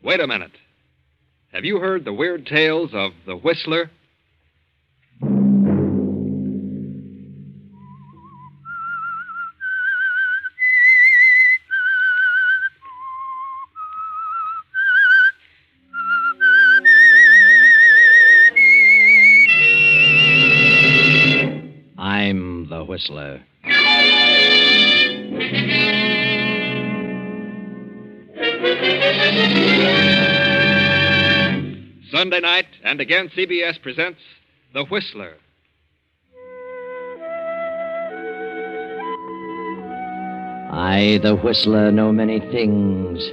Wait a minute. Have you heard the weird tales of the Whistler? I'm the Whistler. Sunday night, and again CBS presents The Whistler. I, the Whistler, know many things,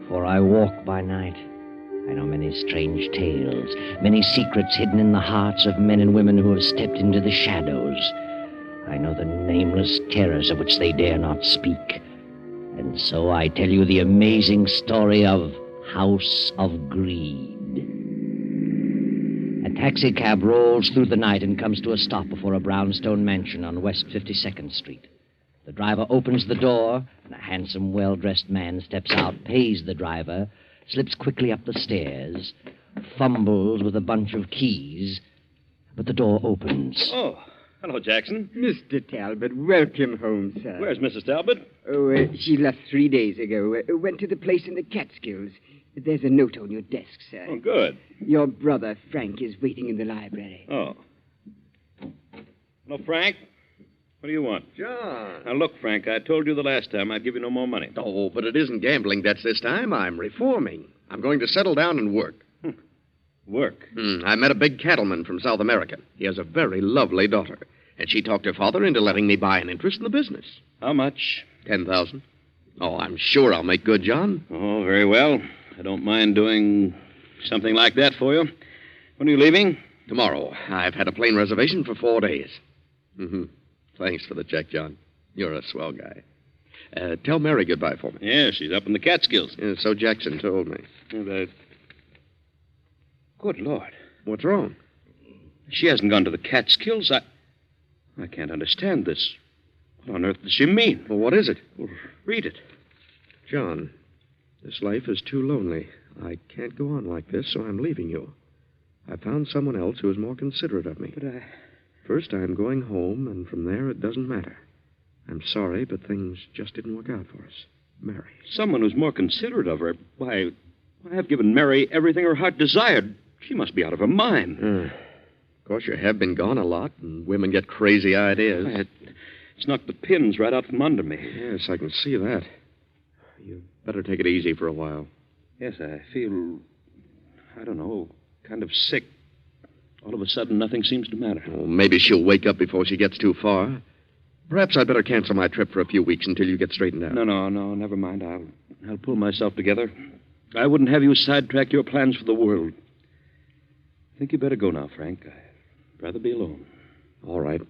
for I walk by night. I know many strange tales, many secrets hidden in the hearts of men and women who have stepped into the shadows. I know the nameless terrors of which they dare not speak. And so I tell you the amazing story of House of Greed. A taxicab rolls through the night and comes to a stop before a brownstone mansion on West 52nd Street. The driver opens the door, and a handsome, well-dressed man steps out, pays the driver, slips quickly up the stairs, fumbles with a bunch of keys, but the door opens. Oh, hello, Jackson. Mr. Talbot, welcome home, sir. Where's Mrs. Talbot? Oh, she left 3 days ago. Went to the place in the Catskills. There's a note on your desk, sir. Oh, good. Your brother, Frank, is waiting in the library. Oh. Hello, Frank. What do you want? John. Now, look, Frank, I told you the last time I'd give you no more money. Oh, but it isn't gambling debts this time. I'm reforming. I'm going to settle down and work. Work? I met a big cattleman from South America. He has a very lovely daughter. And she talked her father into letting me buy an interest in the business. How much? 10,000. Oh, I'm sure I'll make good, John. Oh, very well. I don't mind doing something like that for you. When are you leaving? Tomorrow. I've had a plane reservation for 4 days. Mm-hmm. Thanks for the check, John. You're a swell guy. Tell Mary goodbye for me. Yeah, she's up in the Catskills. Yeah, so Jackson told me. Good Lord. What's wrong? She hasn't gone to the Catskills. I can't understand this. What on earth does she mean? Well, what is it? Well, read it. John, this life is too lonely. I can't go on like this, so I'm leaving you. I found someone else who is more considerate of me. But First, I'm going home, and from there, it doesn't matter. I'm sorry, but things just didn't work out for us. Mary. Someone who's more considerate of her. Why, I've given Mary everything her heart desired. She must be out of her mind. Of course, you have been gone a lot, and women get crazy ideas. It's knocked the pins right out from under me. Yes, I can see that. You better take it easy for a while. Yes, I feel, I don't know, kind of sick. All of a sudden, nothing seems to matter. Well, maybe she'll wake up before she gets too far. Perhaps I'd better cancel my trip for a few weeks until you get straightened out. No, never mind. I'll pull myself together. I wouldn't have you sidetrack your plans for the world. I think you better go now, Frank. I'd rather be alone. All right.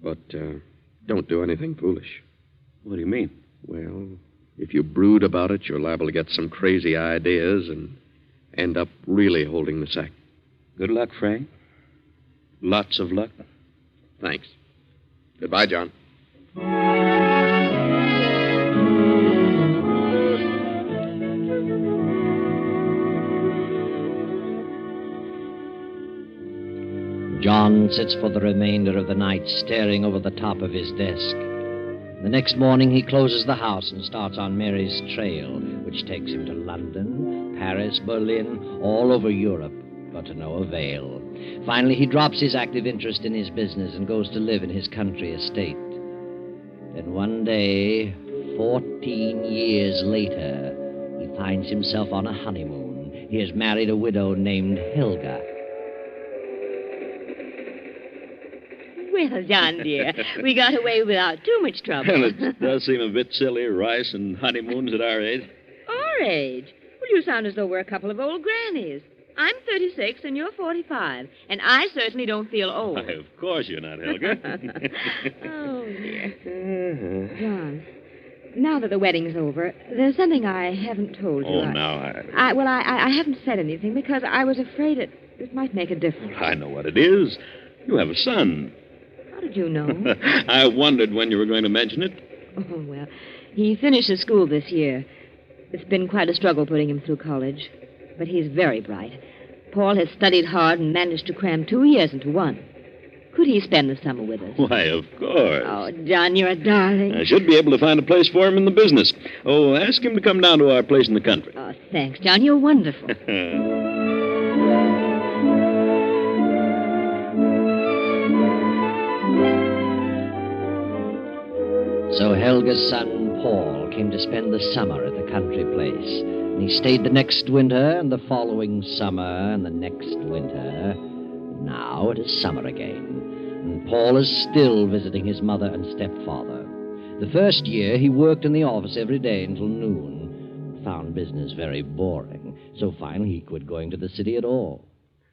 But don't do anything foolish. What do you mean? Well, if you brood about it, you're liable to get some crazy ideas and end up really holding the sack. Good luck, Frank. Lots of luck. Thanks. Goodbye, John. John sits for the remainder of the night staring over the top of his desk. The next morning, he closes the house and starts on Mary's trail, which takes him to London, Paris, Berlin, all over Europe, but to no avail. Finally, he drops his active interest in his business and goes to live in his country estate. Then one day, 14 years later, he finds himself on a honeymoon. He has married a widow named Helga. Well, John, dear, we got away without too much trouble. Well, it does seem a bit silly, rice and honeymoons at our age. Our age? Well, you sound as though we're a couple of old grannies. I'm 36 and you're 45, and I certainly don't feel old. Why, of course you're not, Helga. Oh, dear. John, now that the wedding's over, there's something I haven't told you. Oh, now I haven't said anything because I was afraid it might make a difference. I know what it is. You have a son. How did you know? I wondered when you were going to mention it. Oh, well, he finishes school this year. It's been quite a struggle putting him through college. But he's very bright. Paul has studied hard and managed to cram 2 years into one. Could he spend the summer with us? Why, of course. Oh, John, you're a darling. I should be able to find a place for him in the business. Oh, ask him to come down to our place in the country. Oh, thanks, John. You're wonderful. So Helga's son, Paul, came to spend the summer at the country place. And he stayed the next winter, and the following summer, and the next winter. Now it is summer again, and Paul is still visiting his mother and stepfather. The first year, he worked in the office every day until noon, and found business very boring, so finally he quit going to the city at all.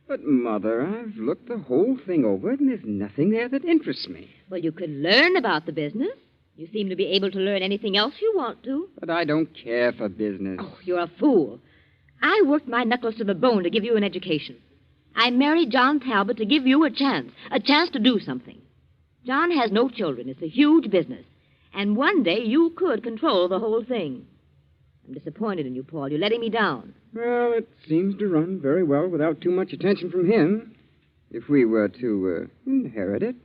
But, Mother, I've looked the whole thing over, and there's nothing there that interests me. Well, you could learn about the business. You seem to be able to learn anything else you want to. But I don't care for business. Oh, you're a fool. I worked my knuckles to the bone to give you an education. I married John Talbot to give you a chance to do something. John has no children. It's a huge business. And one day you could control the whole thing. I'm disappointed in you, Paul. You're letting me down. Well, it seems to run very well without too much attention from him. If we were to inherit it,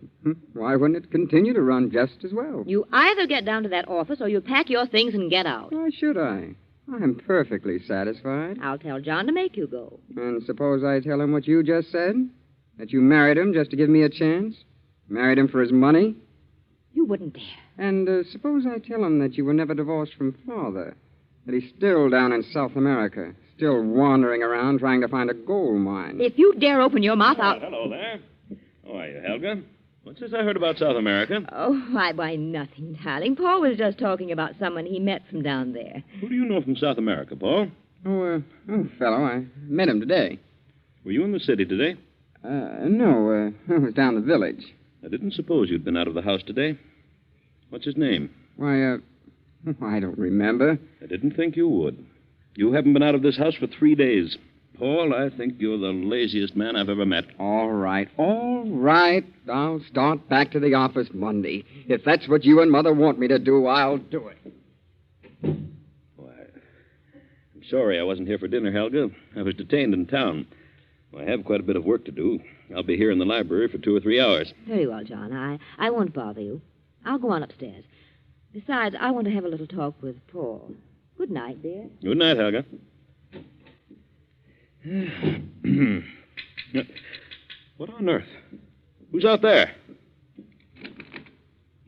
why wouldn't it continue to run just as well? You either get down to that office or you pack your things and get out. Why should I? I'm perfectly satisfied. I'll tell John to make you go. And suppose I tell him what you just said? That you married him just to give me a chance? Married him for his money? You wouldn't dare. And suppose I tell him that you were never divorced from Father? That he's still down in South America, still wandering around trying to find a gold mine? If you dare open your mouth, I'll... Hello there. How are you, Helga? What's this I heard about South America? Oh, why, nothing, darling. Paul was just talking about someone he met from down there. Who do you know from South America, Paul? Fellow, I met him today. Were you in the city today? No, I was down the village. I didn't suppose you'd been out of the house today. What's his name? Why, I don't remember. I didn't think you would. You haven't been out of this house for 3 days. Paul, I think you're the laziest man I've ever met. All right. I'll start back to the office Monday. If that's what you and Mother want me to do, I'll do it. Why, I'm sorry I wasn't here for dinner, Helga. I was detained in town. I have quite a bit of work to do. I'll be here in the library for 2 or 3 hours. Very well, John. I won't bother you. I'll go on upstairs. Besides, I want to have a little talk with Paul. Good night, dear. Good night, Helga. What on earth? Who's out there?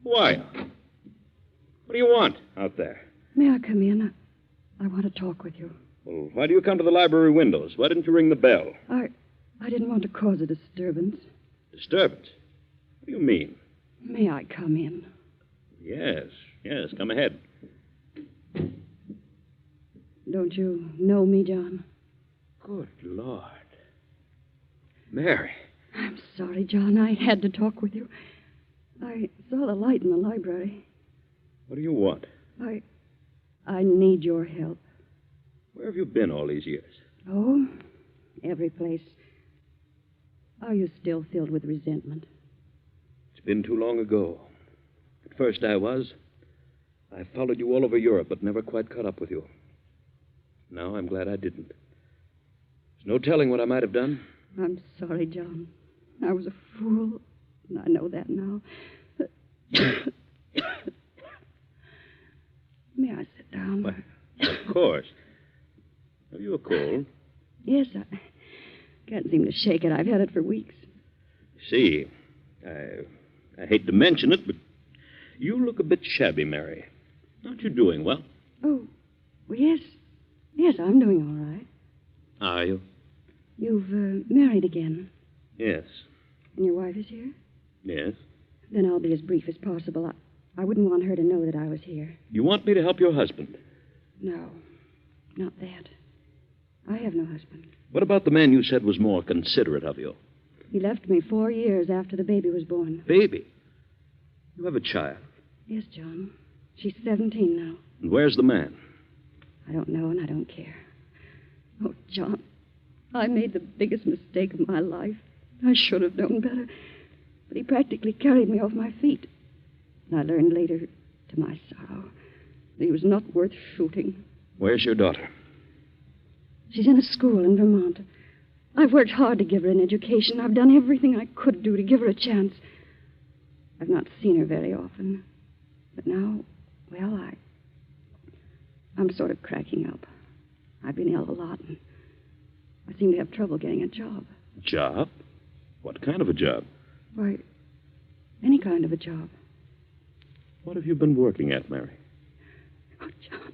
Who are you? What do you want out there? May I come in? I want to talk with you. Well, why do you come to the library windows? Why didn't you ring the bell? I didn't want to cause a disturbance. Disturbance? What do you mean? May I come in? Yes, come ahead. Don't you know me, John? Good Lord. Mary. I'm sorry, John. I had to talk with you. I saw the light in the library. What do you want? I need your help. Where have you been all these years? Oh, every place. Are you still filled with resentment? It's been too long ago. At first I was. I followed you all over Europe, but never quite caught up with you. Now I'm glad I didn't. There's no telling what I might have done. I'm sorry, John. I was a fool, and I know that now. May I sit down? Why, of course. Have you a cold? Yes, I can't seem to shake it. I've had it for weeks. See, I hate to mention it, but you look a bit shabby, Mary. Aren't you doing well? Oh, well, yes. Yes, I'm doing all right. Are you? You've married again, Yes. and your wife is here? Yes. Then I'll be as brief as possible. I wouldn't want her to know that I was here. You want me to help your husband? No, not that. I have no husband. What about the man you said was more considerate of you? He left me 4 years after the baby was born. Baby? You have a child. Yes, John. She's 17 now. And where's the man? I don't know, and I don't care. Oh, John, I made the biggest mistake of my life. I should have known better. But he practically carried me off my feet. And I learned later, to my sorrow, that he was not worth shooting. Where's your daughter? She's in a school in Vermont. I've worked hard to give her an education. I've done everything I could do to give her a chance. I've not seen her very often. But now, well, I'm sort of cracking up. I've been ill a lot, and I seem to have trouble getting a job. Job? What kind of a job? Why, any kind of a job. What have you been working at, Mary? Oh, John,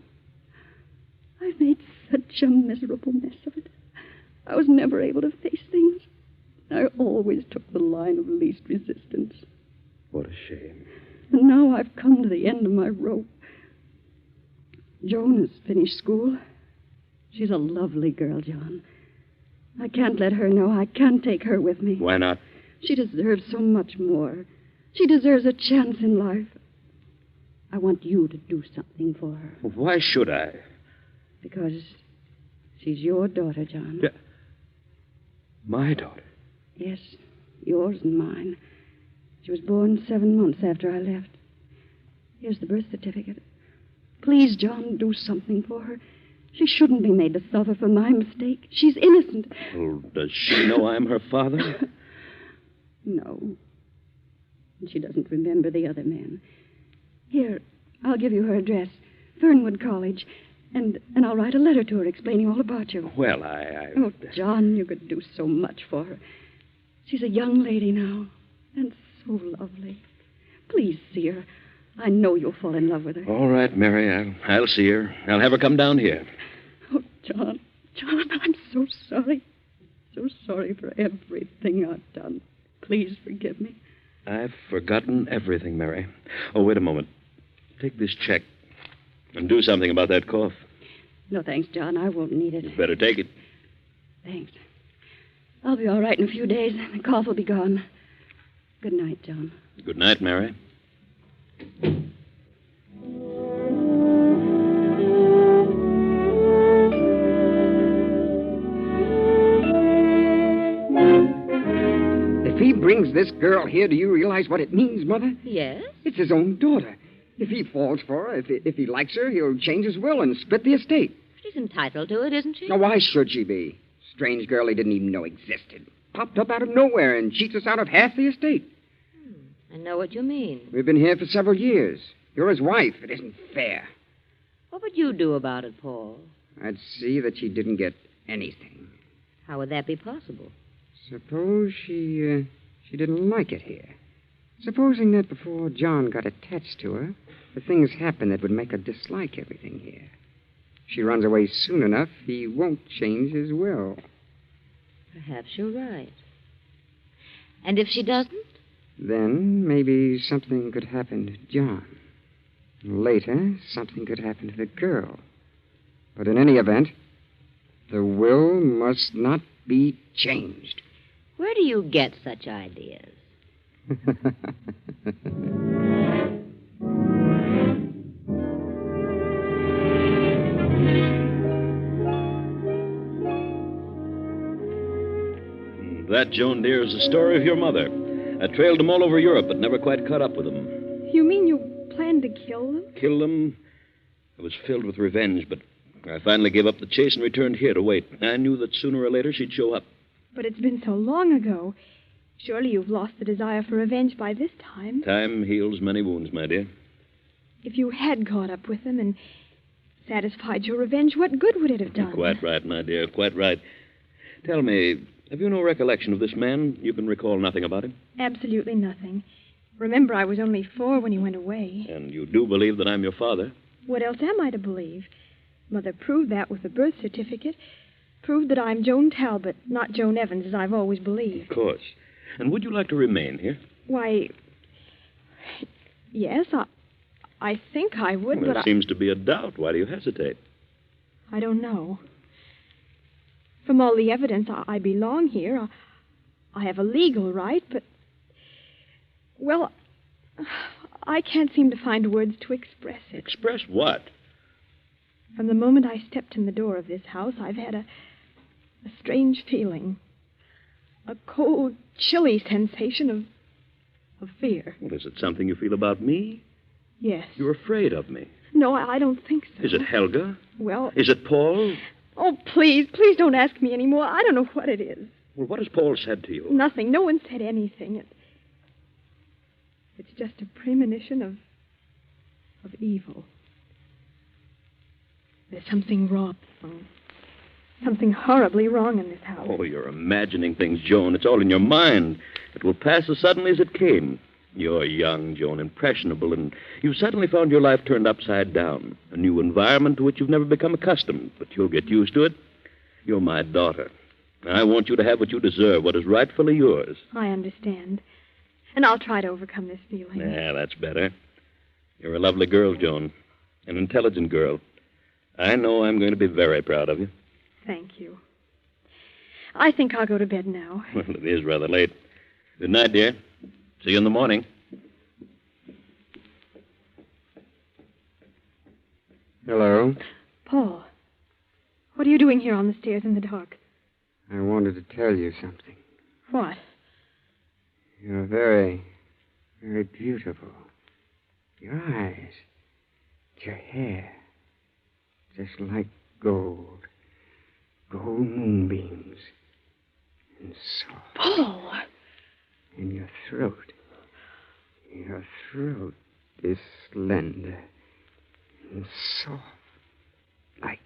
I've made such a miserable mess of it. I was never able to face things. I always took the line of least resistance. What a shame. And now I've come to the end of my rope. Joan has finished school. She's a lovely girl, John. I can't let her know. I can't take her with me. Why not? She deserves so much more. She deserves a chance in life. I want you to do something for her. Why should I? Because she's your daughter, John. Yeah. My daughter? Yes, yours and mine. She was born 7 months after I left. Here's the birth certificate. Please, John, do something for her. She shouldn't be made to suffer for my mistake. She's innocent. Well, does she know I'm her father? No. And she doesn't remember the other men. Here, I'll give you her address. Fernwood College. And I'll write a letter to her explaining all about you. Well, Oh, John, you could do so much for her. She's a young lady now. And so lovely. Please see her. I know you'll fall in love with her. All right, Mary. I'll see her. I'll have her come down here. Oh, John. John, I'm so sorry. So sorry for everything I've done. Please forgive me. I've forgotten everything, Mary. Oh, wait a moment. Take this check and do something about that cough. No, thanks, John. I won't need it. You better take it. Thanks. I'll be all right in a few days. The cough will be gone. Good night, John. Good night, Mary. If he brings this girl here, do you realize what it means, Mother? Yes? It's his own daughter. If he falls for her, if he likes her, he'll change his will and split the estate. She's entitled to it, isn't she? Now, why should she be? Strange girl he didn't even know existed. Popped up out of nowhere and cheats us out of half the estate. I know what you mean. We've been here for several years. You're his wife. It isn't fair. What would you do about it, Paul? I'd see that she didn't get anything. How would that be possible? Suppose she didn't like it here. Supposing that before John got attached to her, the things happened that would make her dislike everything here. If she runs away soon enough, he won't change his will. Perhaps you're right. And if she doesn't? Then maybe something could happen to John. Later, something could happen to the girl. But in any event, the will must not be changed. Where do you get such ideas? That, Joan dear, is the story of your mother. I trailed them all over Europe, but never quite caught up with them. You mean you planned to kill them? Kill them? I was filled with revenge, but I finally gave up the chase and returned here to wait. I knew that sooner or later she'd show up. But it's been so long ago. Surely you've lost the desire for revenge by this time. Time heals many wounds, my dear. If you had caught up with them and satisfied your revenge, what good would it have done? Quite right, my dear, quite right. Tell me, have you no recollection of this man? You can recall nothing about him? Absolutely nothing. Remember, I was only 4 when he went away. And you do believe that I'm your father? What else am I to believe? Mother proved that with the birth certificate. Proved that I'm Joan Talbot, not Joan Evans, as I've always believed. Of course. And would you like to remain here? Why, yes, I think I would, Well, but there seems to be a doubt. Why do you hesitate? I don't know. From all the evidence, I belong here. I have a legal right, but... Well, I can't seem to find words to express it. Express what? From the moment I stepped in the door of this house, I've had a strange feeling. A cold, chilly sensation of fear. Well, is it something you feel about me? Yes. You're afraid of me. No, I don't think so. Is it Helga? Well, Is it Paul? oh, please don't ask me anymore. I don't know what it is. Well, what has Paul said to you? Nothing. No one said anything. It's just a premonition of evil. There's something wrong. Something horribly wrong in this house. Oh, you're imagining things, Joan. It's all in your mind. It will pass as suddenly as it came. You're young, Joan, impressionable, and you've suddenly found your life turned upside down. A new environment to which you've never become accustomed, but you'll get used to it. You're my daughter. I want you to have what you deserve, what is rightfully yours. I understand. And I'll try to overcome this feeling. Yeah, that's better. You're a lovely girl, Joan. An intelligent girl. I know I'm going to be very proud of you. Thank you. I think I'll go to bed now. Well, it is rather late. Good night, dear. See you in the morning. Hello. Paul, what are you doing here on the stairs in the dark? I wanted to tell you something. What? You're very, very beautiful. Your eyes, your hair, just like gold. Gold moonbeams. And soft. Paul! And your throat. Your throat is slender and soft. Like...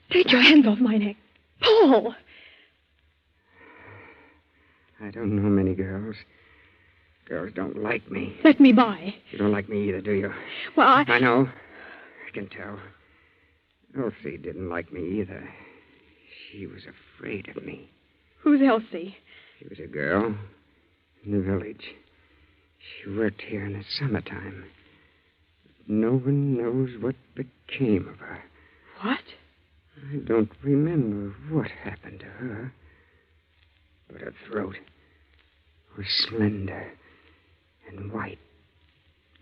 Take your hands off my neck. Paul! I don't know many girls. Girls don't like me. Let me by. You don't like me either, do you? Well, I know. I can tell. Elsie didn't like me either. She was afraid of me. Who's Elsie? She was a girl in the village. She worked here in the summertime. No one knows what became of her. What? I don't remember what happened to her. But her throat was slender and white,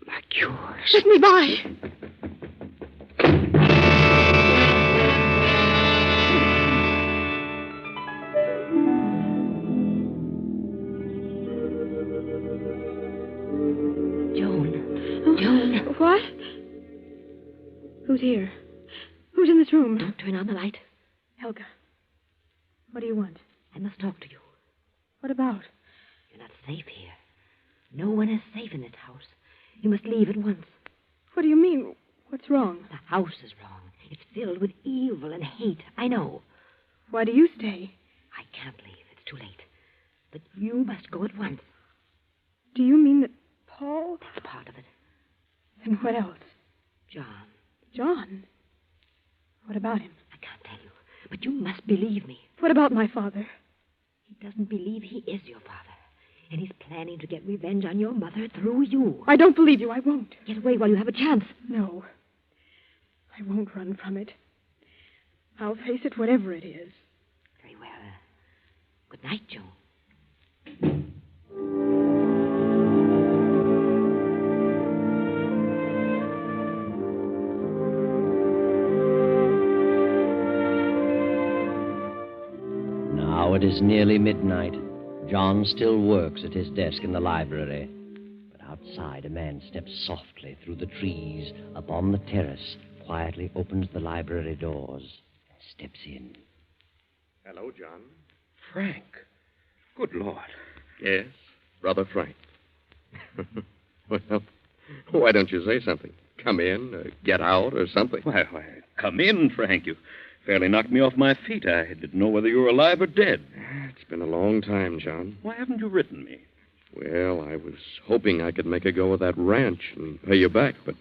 like yours. Let me by. Joan. What? Who's here? Who's in this room? Don't turn on the light. Helga. What do you want? I must talk to you. What about? You're not safe here. No one is safe in this house. You must leave at once. What do you mean? What's wrong? The house is wrong. It's filled with evil and hate. I know. Why do you stay? I can't leave. It's too late. But you must go at once. Do you mean that Paul? That's part of it. And what else? John. John? What about him? I can't tell you. But you must believe me. What about my father? He doesn't believe he is your father. And he's planning to get revenge on your mother through you. I don't believe you. I won't. Get away while you have a chance. No. I won't run from it. I'll face it, whatever it is. Very well. Good night, Joan. Now it is nearly midnight. John still works at his desk in the library. But outside, a man steps softly through the trees upon the terrace, quietly opens the library doors, and steps in. Hello, John. Frank. Good Lord. Yes, Brother Frank. Well, why don't you say something? Come in, or get out, or something. Why, come in, Frank. You fairly knocked me off my feet. I didn't know whether you were alive or dead. It's been a long time, John. Why haven't you written me? Well, I was hoping I could make a go of that ranch and pay you back, but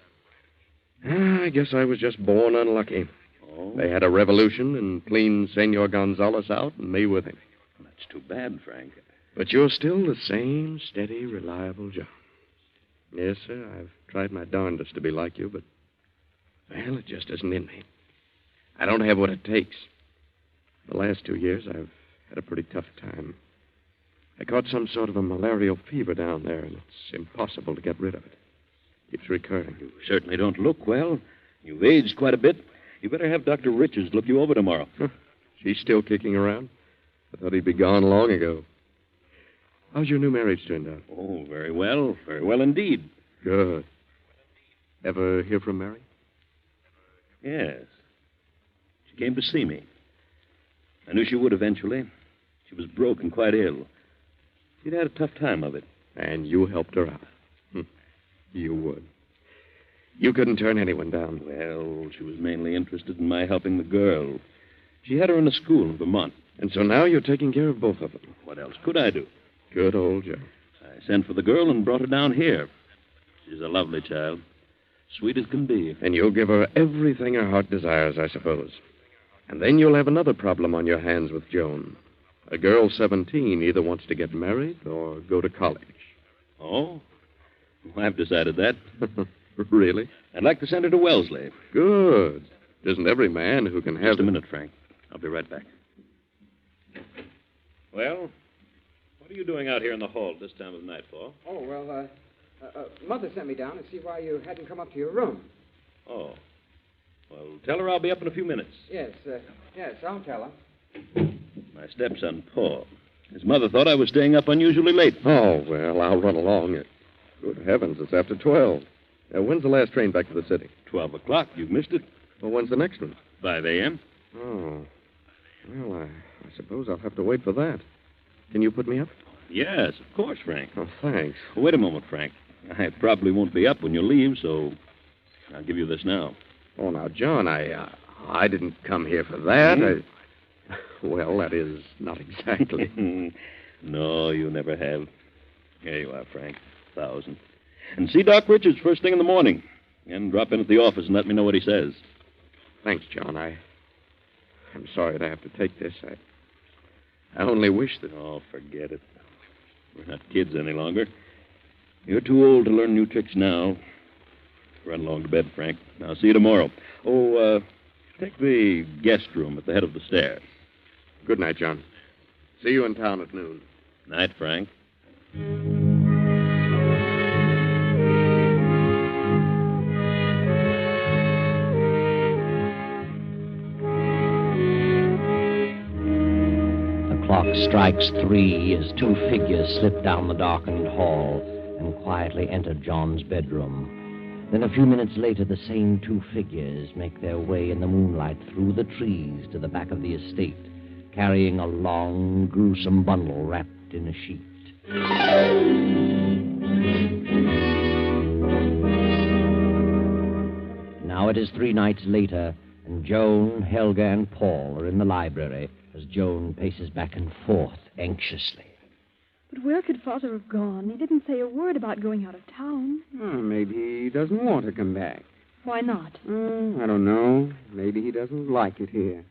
I guess I was just born unlucky. Oh? They had a revolution and cleaned Senor Gonzalez out and me with him. Well, that's too bad, Frank. But you're still the same steady, reliable John. Yes, sir, I've tried my darndest to be like you, but, well, it just isn't in me. I don't have what it takes. The last 2 years, I've had a pretty tough time. I caught some sort of a malarial fever down there, and it's impossible to get rid of it. Keeps recurring. You certainly don't look well. You've aged quite a bit. You better have Dr. Richards look you over tomorrow. She's still kicking around? I thought he'd be gone long ago. How's your new marriage turned out? Oh, very well. Very well indeed. Good. Ever hear from Mary? Yes. She came to see me. I knew she would eventually. She was broke and quite ill. She'd had a tough time of it. And you helped her out. You would. You couldn't turn anyone down. Well, she was mainly interested in my helping the girl. She had her in a school in Vermont. And so now you're taking care of both of them. What else could I do? Good old Joe. I sent for the girl and brought her down here. She's a lovely child. Sweet as can be. And you'll give her everything her heart desires, I suppose. And then you'll have another problem on your hands with Joan. A girl 17 either wants to get married or go to college. Oh? Well, I've decided that. Really? I'd like to send her to Wellesley. Good. Isn't every man who can have... Just a minute, Frank. I'll be right back. Well, what are you doing out here in the hall at this time of night for? Oh, well, Mother sent me down to see why you hadn't come up to your room. Oh. Well, tell her I'll be up in a few minutes. Yes, I'll tell her. My stepson, Paul. His mother thought I was staying up unusually late. Oh, well, I'll run along. Good heavens, it's after 12. When's the last train back to the city? 12 o'clock. You've missed it. Well, when's the next one? 5 a.m. Oh. Well, I suppose I'll have to wait for that. Can you put me up? Yes, of course, Frank. Oh, thanks. Well, wait a moment, Frank. I probably won't be up when you leave, so I'll give you this now. Oh, now, John, I didn't come here for that. Well, that is not exactly. No, you never have. Here you are, Frank. 1,000. And see Doc Richards first thing in the morning. And drop in at the office and let me know what he says. Thanks, John. I'm sorry to have to take this. I only wish that... Oh, forget it. We're not kids any longer. You're too old to learn new tricks now. Run along to bed, Frank. I'll see you tomorrow. Oh, take the guest room at the head of the stairs. Good night, John. See you in town at noon. Night, Frank. The clock strikes 3 as 2 figures slip down the darkened hall and quietly enter John's bedroom. Then a few minutes later, the same 2 figures make their way in the moonlight through the trees to the back of the estate, carrying a long, gruesome bundle wrapped in a sheet. Now it is 3 nights later, and Joan, Helga, and Paul are in the library as Joan paces back and forth anxiously. But where could Father have gone? He didn't say a word about going out of town. Oh, maybe he doesn't want to come back. Why not? I don't know. Maybe he doesn't like it here.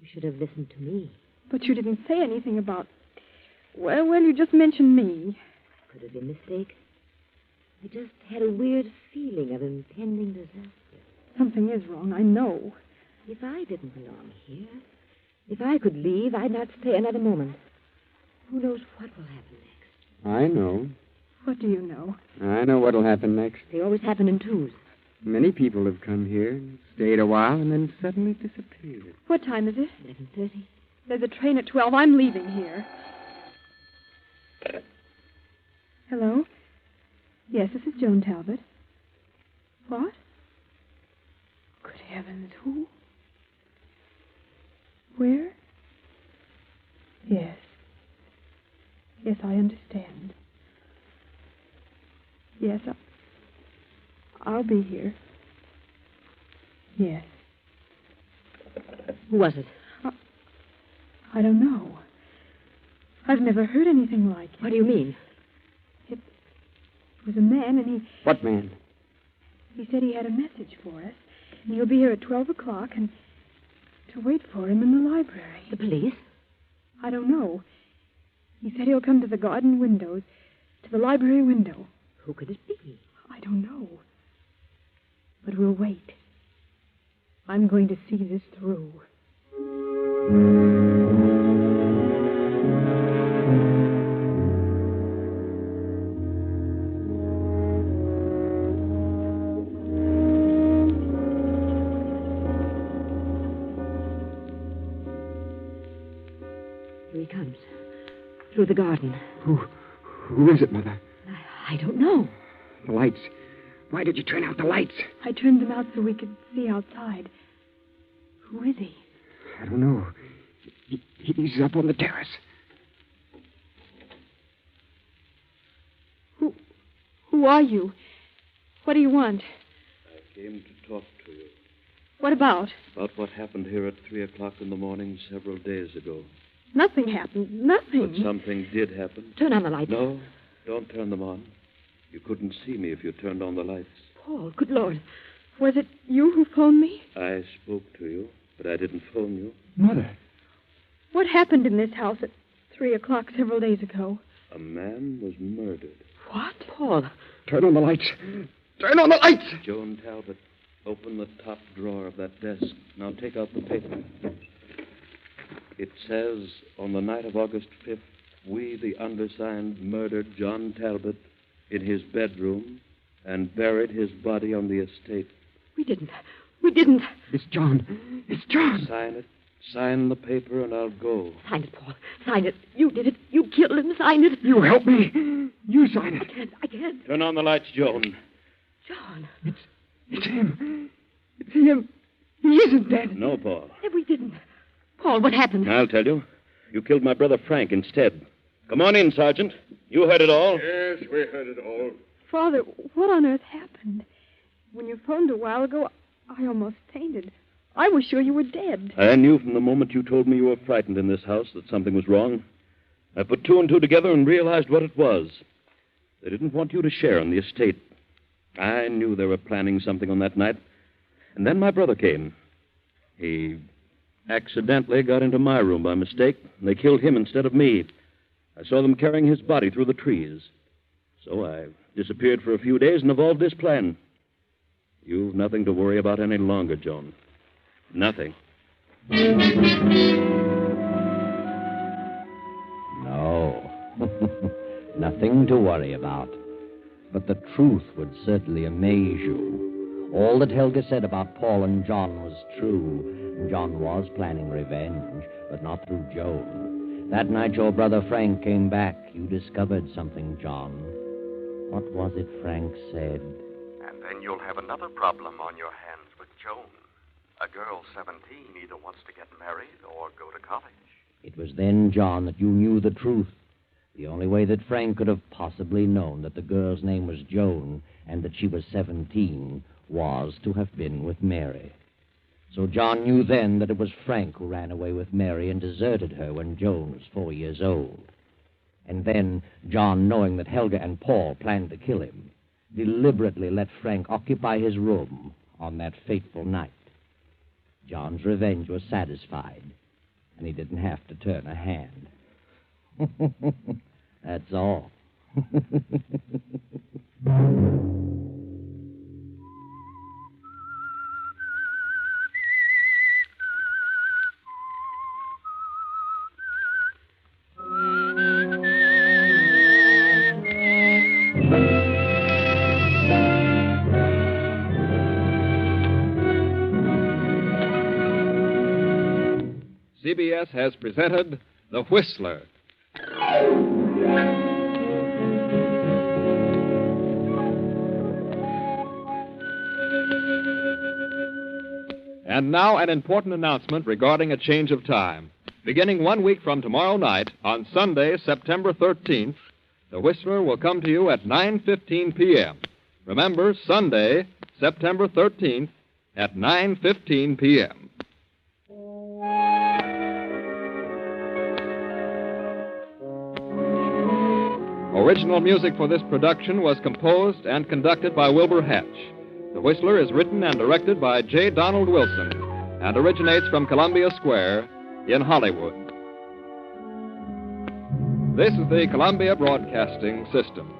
You should have listened to me. But you didn't say anything about... Well, you just mentioned me. Could have been a mistake. I just had a weird feeling of impending disaster. Something is wrong, I know. If I didn't belong here, if I could leave, I'd not stay another moment. Who knows what will happen next? I know. What do you know? I know what'll happen next. They always happen in twos. Many people have come here and stayed a while and then suddenly disappeared. What time is it? 11:30. There's a train at 12. I'm leaving here. Hello? Yes, this is Joan Talbot. What? Good heavens, who? Where? Yes. Yes, I understand. Yes, I'll be here. Yes. Who was it? I don't know. I've never heard anything like it. What do you mean? It was a man, and he... What man? He said he had a message for us, and he'll be here at 12 o'clock, and to wait for him in the library. The police? I don't know. He said he'll come to the garden windows, to the library window. Who could it be? I don't know. But we'll wait. I'm going to see this through. Here he comes. Through the garden. Who is it, Mother? I don't know. The lights. Why did you turn out the lights? I turned them out so we could see outside. Who is he? I don't know. He's up on the terrace. Who are you? What do you want? I came to talk to you. What about? About what happened here at 3 o'clock in the morning several days ago. Nothing happened. Nothing. But something did happen. Turn on the lights. No, don't turn them on. You couldn't see me if you turned on the lights. Paul, good Lord. Was it you who phoned me? I spoke to you, but I didn't phone you. Mother. What happened in this house at 3 o'clock several days ago? A man was murdered. What? Paul. Turn on the lights. Turn on the lights! Joan Talbot, open the top drawer of that desk. Now take out the paper. It says, on the night of August 5th, we, the undersigned, murdered John Talbot in his bedroom and buried his body on the estate. We didn't. We didn't. It's John. It's John. Sign it. Sign the paper and I'll go. Sign it, Paul. Sign it. You did it. You killed him. Sign it. You help me. You sign it. I can't. Turn on the lights, Joan. John. It's him. It's him. He isn't dead. No, Paul. We didn't. Paul, what happened? I'll tell you. You killed my brother Frank instead. Come on in, Sergeant. You heard it all. Yes, we heard it all. Father, what on earth happened? When you phoned a while ago, I almost fainted. I was sure you were dead. I knew from the moment you told me you were frightened in this house that something was wrong. I put two and two together and realized what it was. They didn't want you to share in the estate. I knew they were planning something on that night. And then my brother came. He accidentally got into my room by mistake, and they killed him instead of me. I saw them carrying his body through the trees. So I disappeared for a few days and evolved this plan. You've nothing to worry about any longer, Joan. Nothing. No. Nothing to worry about. But the truth would certainly amaze you. All that Helga said about Paul and John was true. John was planning revenge, but not through Joan. That night your brother Frank came back. You discovered something, John. What was it Frank said? And then you'll have another problem on your hands with Joan. A girl 17 either wants to get married or go to college. It was then, John, that you knew the truth. The only way that Frank could have possibly known that the girl's name was Joan and that she was 17 was to have been with Mary. So John knew then that it was Frank who ran away with Mary and deserted her when Joan was 4 years old. And then John, knowing that Helga and Paul planned to kill him, deliberately let Frank occupy his room on that fateful night. John's revenge was satisfied, and he didn't have to turn a hand. That's all. CBS has presented The Whistler. And now an important announcement regarding a change of time. Beginning 1 week from tomorrow night, on Sunday, September 13th, The Whistler will come to you at 9:15 p.m. Remember, Sunday, September 13th, at 9:15 p.m. Original music for this production was composed and conducted by Wilbur Hatch. The Whistler is written and directed by J. Donald Wilson and originates from Columbia Square in Hollywood. This is the Columbia Broadcasting System.